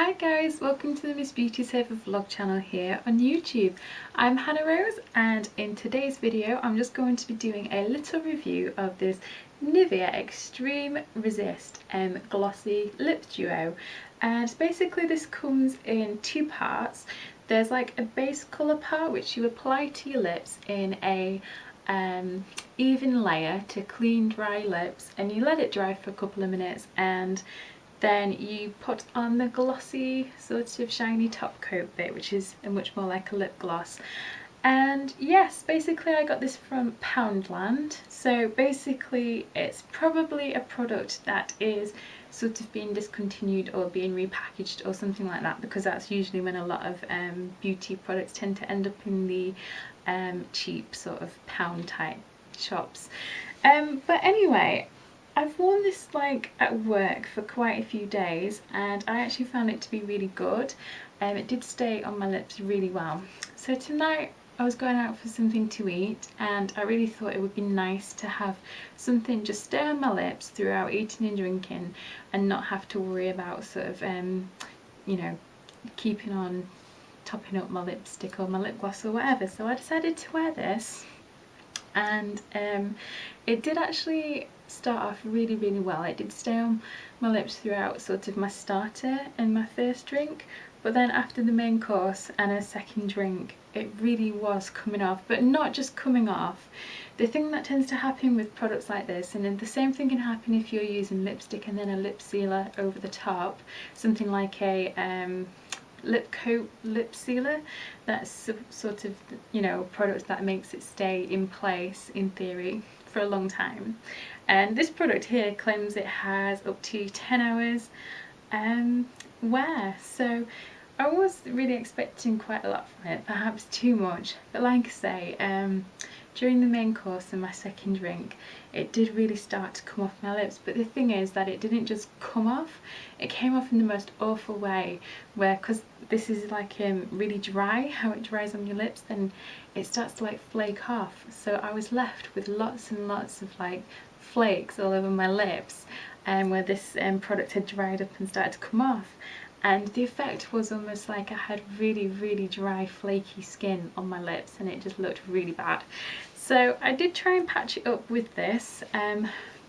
Hi guys, welcome to the Miss Beauty Saver vlog channel here on YouTube. I'm Hannah Rose, and in today's video I'm just going to be doing a little review of this Nivea Extreme Resist Glossy Lip Duo. And basically this comes in two parts. There's like a base colour part which you apply to your lips in a even layer to clean dry lips, and you let it dry for a couple of minutes, and then you put on the glossy sort of shiny top coat bit, which is much more like a lip gloss. And yes, basically I got this from Poundland. So basically it's probably a product that is sort of being discontinued or being repackaged or something like that, because that's usually when a lot of beauty products tend to end up in the cheap sort of pound type shops. But anyway, I've worn this like at work for quite a few days, and I actually found it to be really good. It did stay on my lips really well. So tonight I was going out for something to eat, and I really thought it would be nice to have something just stay on my lips throughout eating and drinking, and not have to worry about sort of you know, keeping on topping up my lipstick or my lip gloss or whatever. So I decided to wear this, and it did actually start off really well. It did stay on my lips throughout sort of my starter and my first drink, but then after the main course and a second drink it really was coming off. But not just coming off, the thing that tends to happen with products like this, and then the same thing can happen if you're using lipstick and then a lip sealer over the top, something like a lip coat lip sealer, that's sort of, you know, product that makes it stay in place in theory for a long time. And this product here claims it has up to 10 hours wear, so I was really expecting quite a lot from it, perhaps too much. But like I say, during the main course and my second drink it did really start to come off my lips. But the thing is that it didn't just come off, it came off in the most awful way, where, because this is like really dry, how it dries on your lips, then it starts to like flake off. So I was left with lots and lots of like flakes all over my lips, where this product had dried up and started to come off. And the effect was almost like I had really dry flaky skin on my lips, and it just looked really bad. So I did try and patch it up with this,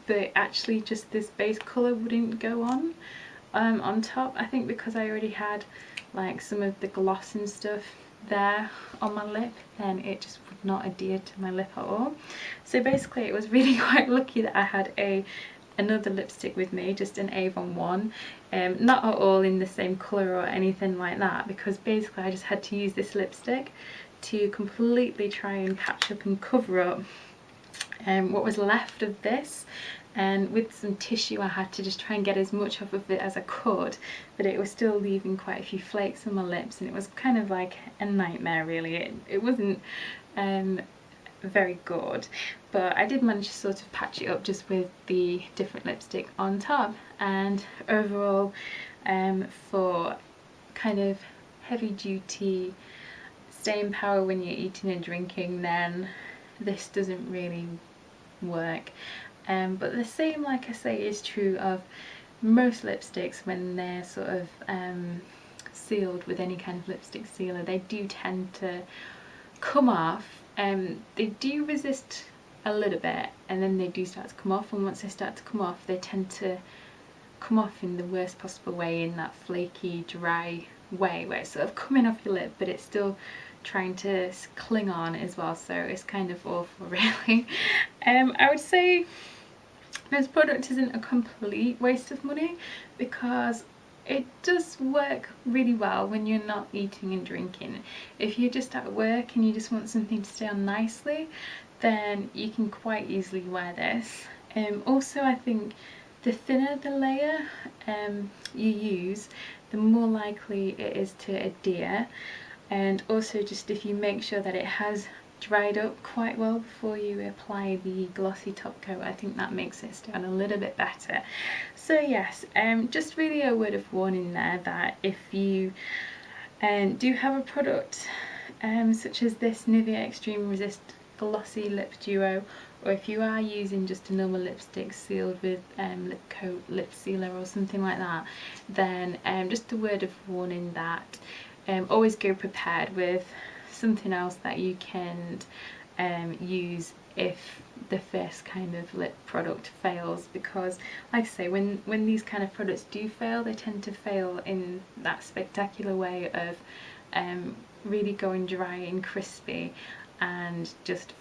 but actually just this base colour wouldn't go on top. I think because I already had like some of the gloss and stuff there on my lip, then it just would not adhere to my lip at all. So basically it was really quite lucky that I had another lipstick with me, just an Avon one, not at all in the same colour or anything like that, because basically I just had to use this lipstick to completely try and patch up and cover up what was left of this. And with some tissue I had to just try and get as much off of it as I could, but it was still leaving quite a few flakes on my lips, and it was kind of like a nightmare really. It wasn't very good, but I did manage to sort of patch it up just with the different lipstick on top. And overall, for kind of heavy duty staying power when you're eating and drinking, then this doesn't really work. But the same, like I say, is true of most lipsticks when they're sort of sealed with any kind of lipstick sealer. They do tend to come off. They do resist a little bit, and then they do start to come off, and once they start to come off they tend to come off in the worst possible way, in that flaky dry way where it's sort of coming off your lip but it's still trying to cling on as well. So it's kind of awful really. I would say this product isn't a complete waste of money, because it does work really well when you're not eating and drinking. If you're just at work and you just want something to stay on nicely, then you can quite easily wear this. Also, I think the thinner the layer you use, the more likely it is to adhere. And also, just if you make sure that it has dried up quite well before you apply the glossy top coat, I think that makes it stay on a little bit better. So yes, just really a word of warning there, that if you do have a product such as this Nivea Extreme Resist Glossy Lip Duo, or if you are using just a normal lipstick sealed with lip coat, lip sealer or something like that, then just a word of warning that always go prepared with something else that you can use if the first kind of lip product fails, because like I say, when these kind of products do fail, they tend to fail in that spectacular way of really going dry and crispy and just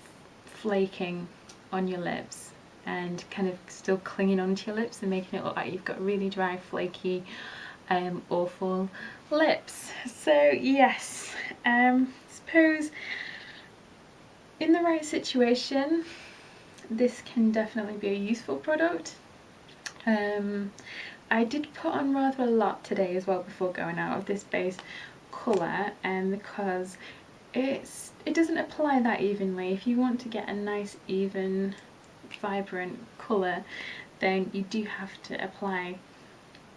flaking on your lips and kind of still clinging onto your lips and making it look like you've got really dry, flaky, awful lips. So yes, suppose in the right situation this can definitely be a useful product. I did put on rather a lot today as well before going out of this base colour, because it doesn't apply that evenly. If you want to get a nice even vibrant colour, then you do have to apply,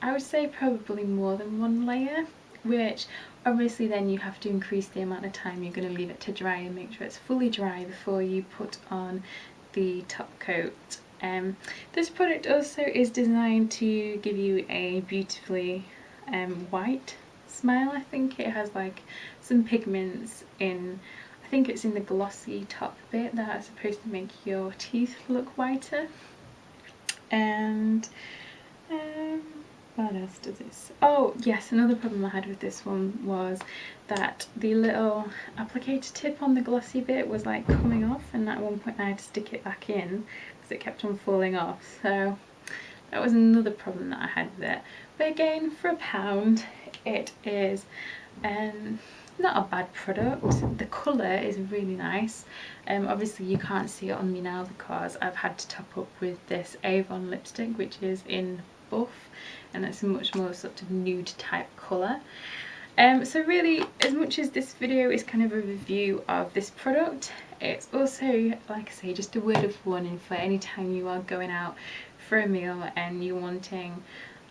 I would say, probably more than one layer, which obviously then you have to increase the amount of time you're going to leave it to dry and make sure it's fully dry before you put on the top coat. This product also is designed to give you a beautifully white smile. I think it has like some pigments in, I think it's in the glossy top bit that are supposed to make your teeth look whiter. And what else does this? Oh yes, another problem I had with this one was that the little applicator tip on the glossy bit was like coming off, and at one point I had to stick it back in because it kept on falling off. So that was another problem that I had with it. But again, for £1, it is not a bad product. The colour is really nice. Obviously you can't see it on me now because I've had to top up with this Avon lipstick, which is in Buff, and it's a much more sort of nude type colour. So really, as much as this video is kind of a review of this product, it's also, like I say, just a word of warning for any time you are going out for a meal and you're wanting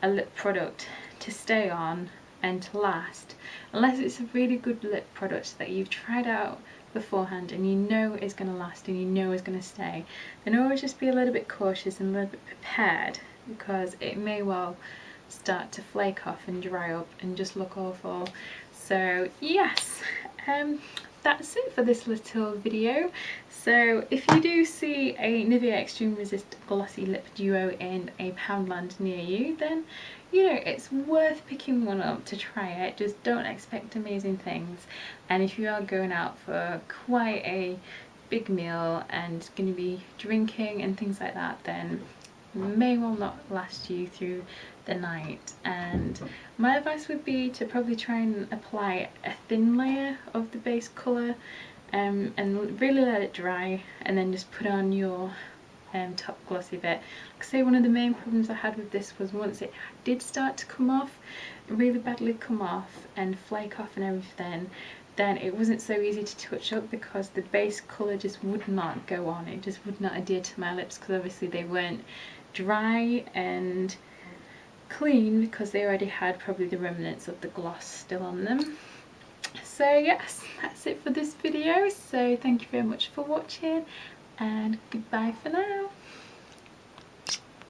a lip product to stay on and to last. Unless it's a really good lip product that you've tried out beforehand and you know is going to last and you know is going to stay, then always just be a little bit cautious and a little bit prepared, because it may well start to flake off and dry up and just look awful. So yes, that's it for this little video. So if you do see a Nivea Extreme Resist Glossy Lip Duo in a Poundland near you, then you know it's worth picking one up to try it. Just don't expect amazing things, and if you are going out for quite a big meal and going to be drinking and things like that, then may well not last you through the night. And my advice would be to probably try and apply a thin layer of the base colour and really let it dry, and then just put on your top glossy bit. Like I say, one of the main problems I had with this was once it did start to come off, really badly come off and flake off and everything, then it wasn't so easy to touch up because the base colour just would not go on. It just would not adhere to my lips because obviously they weren't dry and clean because they already had probably the remnants of the gloss still on them. So yes, that's it for this video. So thank you very much for watching, and goodbye for now.